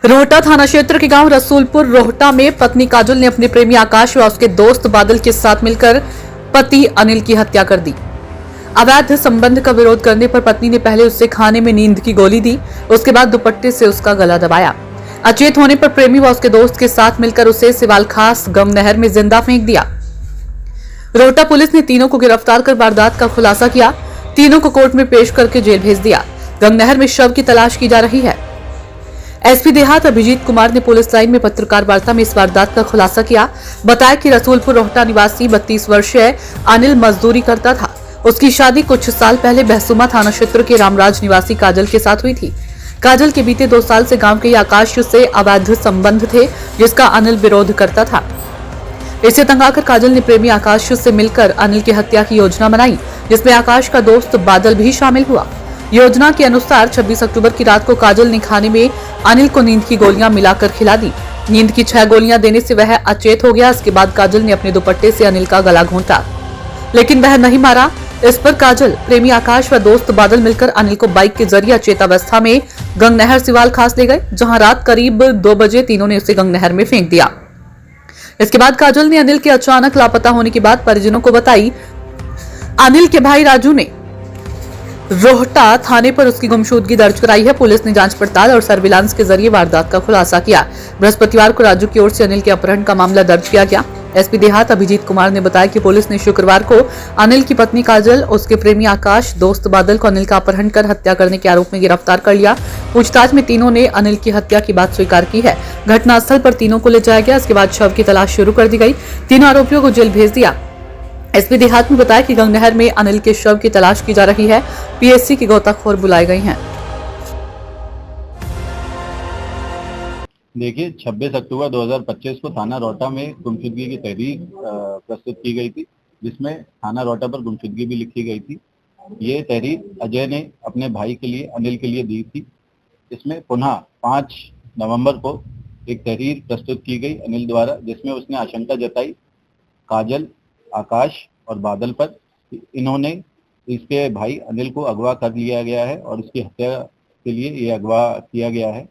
रोहटा थाना क्षेत्र के गांव रसूलपुर रोहटा में पत्नी काजल ने अपने प्रेमी आकाश व उसके दोस्त बादल के साथ मिलकर पति अनिल की हत्या कर दी। अवैध संबंध का विरोध करने पर पत्नी ने पहले उससे खाने में नींद की गोली दी, उसके बाद दुपट्टे से उसका गला दबाया। अचेत होने पर प्रेमी व उसके दोस्त के साथ मिलकर उसे सिवालखास गंग नहर में जिंदा फेंक दिया। रोहटा पुलिस ने तीनों को गिरफ्तार कर वारदात का खुलासा किया। तीनों को कोर्ट में पेश करके जेल भेज दिया। गंग नहर में शव की तलाश की जा रही है। एसपी देहात अभिजीत कुमार ने पुलिस लाइन में पत्रकार वार्ता में इस वारदात का खुलासा किया। बताया कि रसूलपुर रोहटा निवासी 32 वर्षीय अनिल मजदूरी करता था। उसकी शादी कुछ साल पहले बहसुमा थाना क्षेत्र के रामराज निवासी काजल के साथ हुई थी। काजल के बीते 2 साल से गांव के आकाश से अवैध संबंध थे, जिसका अनिल विरोध करता था। इससे तंग आकर काजल ने प्रेमी आकाश से मिलकर अनिल की हत्या की योजना बनाई, जिसमें आकाश का दोस्त बादल भी शामिल हुआ। योजना के अनुसार 26 अक्टूबर की रात को काजल ने खाने में अनिल को नींद की गोलियां मिलाकर खिला दी। नींद की 6 गोलियां देने से वह अचेत हो गया। इसके बाद काजल ने अपने दुपट्टे से अनिल का गला घोंटा, लेकिन वह नहीं मारा। इस पर काजल, प्रेमी आकाश व दोस्त बादल मिलकर अनिल को बाइक के जरिए अचेतावस्था में गंग नहर सिवाल खास ले गए, जहां रात करीब 2 बजे तीनों ने उसे गंग नहर में फेंक दिया। इसके बाद काजल ने अनिल के अचानक लापता होने की बात परिजनों को बताई। अनिल के भाई राजू ने रोहटा थाने पर उसकी गुमशुदगी दर्ज कराई है। पुलिस ने जांच पड़ताल और सर्विलांस के जरिए वारदात का खुलासा किया। बृहस्पतिवार को राजू की ओर से अनिल के अपहरण का मामला दर्ज किया गया। एसपी देहात अभिजीत कुमार ने बताया कि पुलिस ने शुक्रवार को अनिल की पत्नी काजल, उसके प्रेमी आकाश, दोस्त बादल को अनिल का अपहरण कर हत्या करने के आरोप में गिरफ्तार कर लिया। पूछताछ में तीनों ने अनिल की हत्या की बात स्वीकार की है। घटनास्थल पर तीनों को ले जाया गया। इसके बाद शव की तलाश शुरू कर दी गई। तीनों आरोपियों को जेल भेज दिया। एसपी देहात ने बताया कि गंग नहर में अनिल के शव की तलाश की जा रही है। पीएससी के गोताखोर बुलाए गए हैं। देखिए, 26 अक्टूबर 2025 को थाना रोहटा में गुमशुदगी की तहरीर प्रस्तुत की गई थी, जिसमें थाना रोहटा पर गुमशुदगी भी लिखी गई थी। ये तहरीर अजय ने अपने भाई के लिए, अनिल के लिए दी थी। इसमें पुनः 5 नवंबर को एक तहरीर प्रस्तुत की गई अनिल द्वारा, जिसमें उसने आशंका जताई काजल, आकाश और बादल पर इन्होंने इसके भाई अनिल को अगवा कर लिया गया है और इसकी हत्या के लिए ये अगवा किया गया है।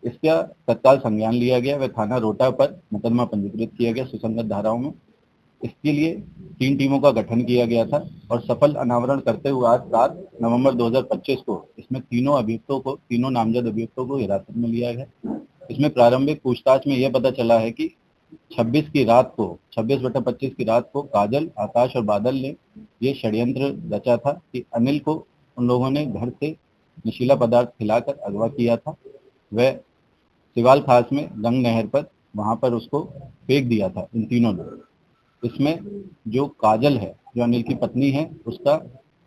इसका तत्काल संज्ञान लिया गया व थाना रोहटा पर मुकदमा पंजीकृत किया गया सुसंगत धाराओं में। इसके लिए 3 टीमों का गठन किया गया था और सफल अनावरण करते हुए आज 7 नवंबर 2025 को इसमें तीनों नामजद अभियुक्तों को हिरासत में लिया गया। इसमें प्रारंभिक पूछताछ में यह पता चला है कि 26/25 की रात को काजल, आकाश और बादल ने ये षड्यंत्र रचा था कि अनिल को उन लोगों ने घर से नशीला पदार्थ खिलाकर अगवा किया था। वह सिवाल खास में गंग नहर पर वहां पर उसको फेंक दिया था इन तीनों ने। इसमें जो काजल है, जो अनिल की पत्नी है, उसका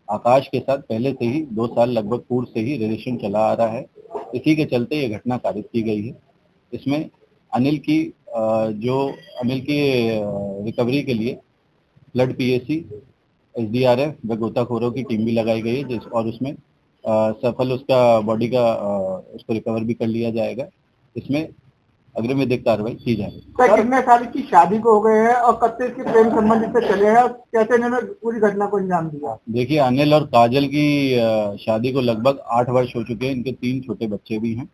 आकाश के साथ पहले से ही 2 साल लगभग पूर्व से ही रिलेशन चला आ रहा है। इसी के चलते ये घटना कारित की गई है। इसमें अनिल की रिकवरी के लिए फ्लड पीएसी, एसडीआरएफ व गोताखोरों की टीम भी लगाई गई है, और उसमें सफल उसका बॉडी का उसको रिकवर भी कर लिया जाएगा। इसमें अग्रिम विधिक कार्रवाई की जाएगी। कितने साल की शादी को हो गए हैं और कब से इसके प्रेम संबंध से चले हैं और कैसे इन्होंने पूरी घटना को अंजाम दिया? देखिए, अनिल और काजल की शादी को लगभग 8 वर्ष हो चुके हैं। इनके 3 छोटे बच्चे भी हैं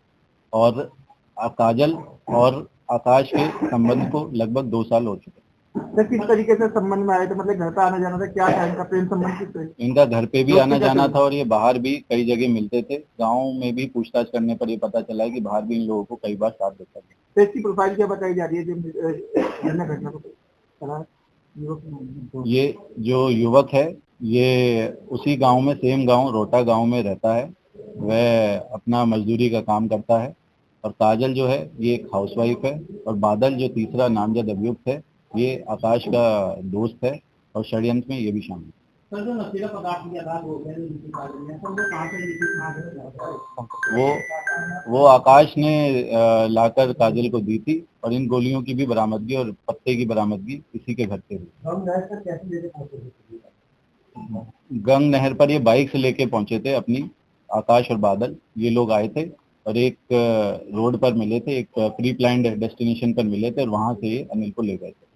और काजल और आकाश के संबंध को लगभग 2 साल हो चुके हैं। तो किस तरीके से संबंध में आए थे? मतलब घर पे आना जाना था, क्या था इनका प्रेम संबंध? किस इनका घर पे भी आना जाना था और ये बाहर भी कई जगह मिलते थे। गांव में भी पूछताछ करने पर ये पता चला है कि बाहर भी इन लोगों को कई बार साथ देखा गया। तो इसकी प्रोफाइल क्या बताई जा रही है? घटना को ये जो युवक है, ये उसी गांव में, सेम गांव रोहटा गांव में रहता है। वह अपना मजदूरी का काम करता है। और काजल जो है, ये एक हाउसवाइफ है। और बादल जो तीसरा नामजद अभियुक्त है, ये आकाश का दोस्त है और षड्यंत्र में ये भी शामिल है। वो आकाश ने लाकर काजल को दी थी और इन गोलियों की भी बरामदगी और पत्ते की बरामदगी इसी के घर से हुई। गंग नहर पर ये बाइक से लेके पहुंचे थे अपनी, आकाश और बादल ये लोग आए थे और एक रोड पर मिले थे, एक प्री प्लान्ड डेस्टिनेशन पर मिले थे और वहां से ये अनिल को ले गए थे।